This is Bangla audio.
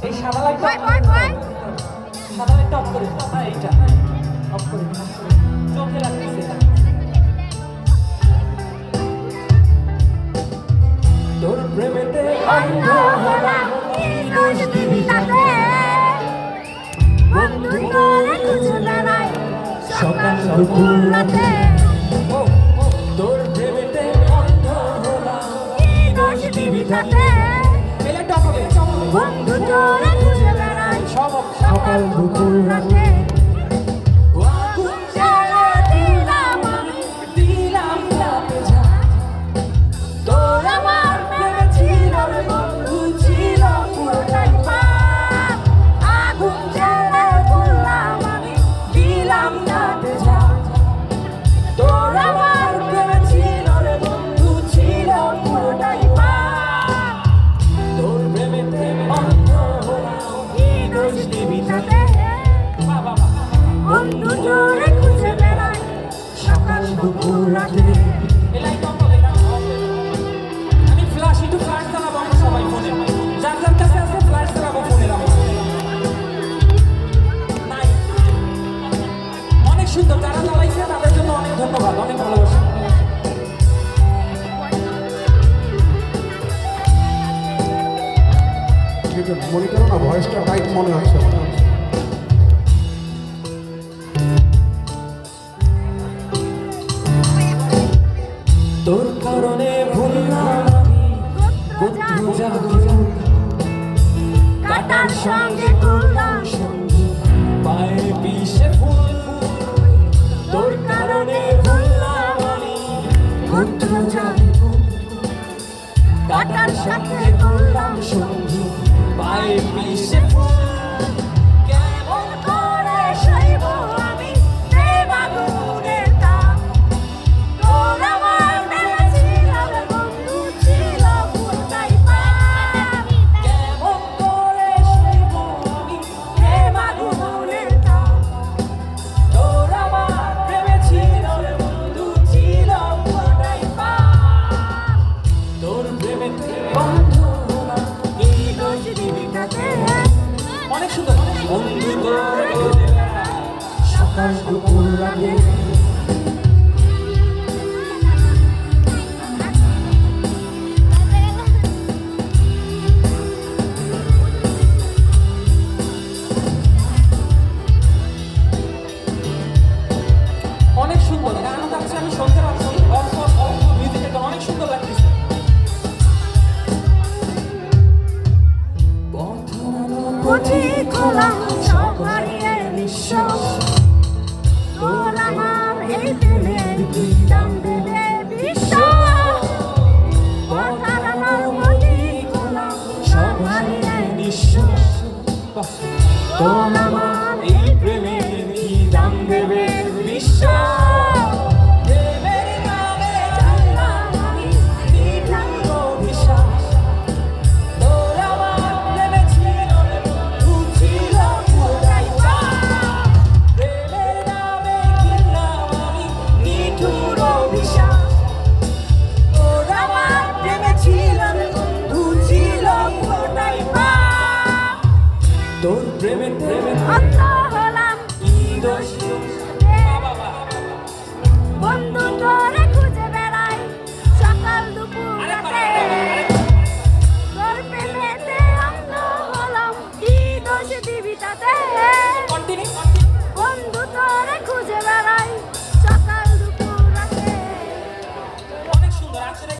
এই সাদা লাইটটা অফ করে এইটা অফ করে চোখে রাখতেছে তোর প্রেমেতে অন্ধ হলাম কি দোষ দিবি তাতে বন্ধু তোরে খুঁজে বেড়াই সকাল দুপুর রাতে তোর প্রেমেতে অন্ধ হলাম কি দোষ দিবি তাতে বন্ধু তোরে খুঁজে বেড়াই সকাল দুপুর রাতে বন্ধু তোরে খুঁজে বেড়াই সকাল দুপুর রাতে আমি ফ্ল্যাশ চালাবো আমরা সবাই ফোনে যার যার কাছে আছে ফ্ল্যাশ চালাবো ফোনে নাই অনেক সুন্দর যারা চালাইছে তাদের জন্য অনেক ধন্যবাদ অনেক ভালোবাসা মনে করো না ভয়েসটা রাইট মনে হচ্ছে তোর কারণে ভুললাম কাটার সঙ্গে করলাম সঙ্গী পায়ে পিছে ফুল তোর কারণে ভুললাম আমি পুত্র জানি কাটার সঙ্গে করলাম সঙ্গী পায়ে পিছে ফুল কেমন করে সইব আমি প্রেম আগুনের তাপ তোর আমার ভেবেছিলাম বন্ধু ছিল পুরোটাই পাপ কেমন করে সইব আমি প্রেম আগুনের তাপ তোর আমার ভেবেছিলাম বন্ধু ছিল পুরোটাই পাপ তোর প্রেমেতে বন্ধ হলাম এই দোষ দিবি তাতে অনেক সুন্দর বন্ধু তোরে খুঁজে বেড়াই সকাল দুপুর রাতে অনেক সুন্দর গান গাচ্ছে আমি শুনতে পাচ্ছি মিউজিকটা অনেক সুন্দর লাগতেছে পথিক হলাম সব হারিয়ে নিঃশ্বাস তোর আমার এই প্রেমের কি দাম দেবে বিশ্বাস পথ হারানোর পথিক হলাম সব হারিয়ে নিঃশ্বাস তোর আমার এই প্রেমের কি দাম দেবে বিশ্বাস প্রেমের নামে জানলাম আমি নির্ভুল অভিশাপ তোর আমার প্রেমে ছিল বন্ধু ছিল পুরোটাই পাপ প্রেমের নামে কিনলাম আমি নিঠুর অভিশাপ তোর আমার প্রেমে ছিল বন্ধু ছিল পুরোটাই পাপ তোর প্রেমে অন্ধ হলাম কি দোষ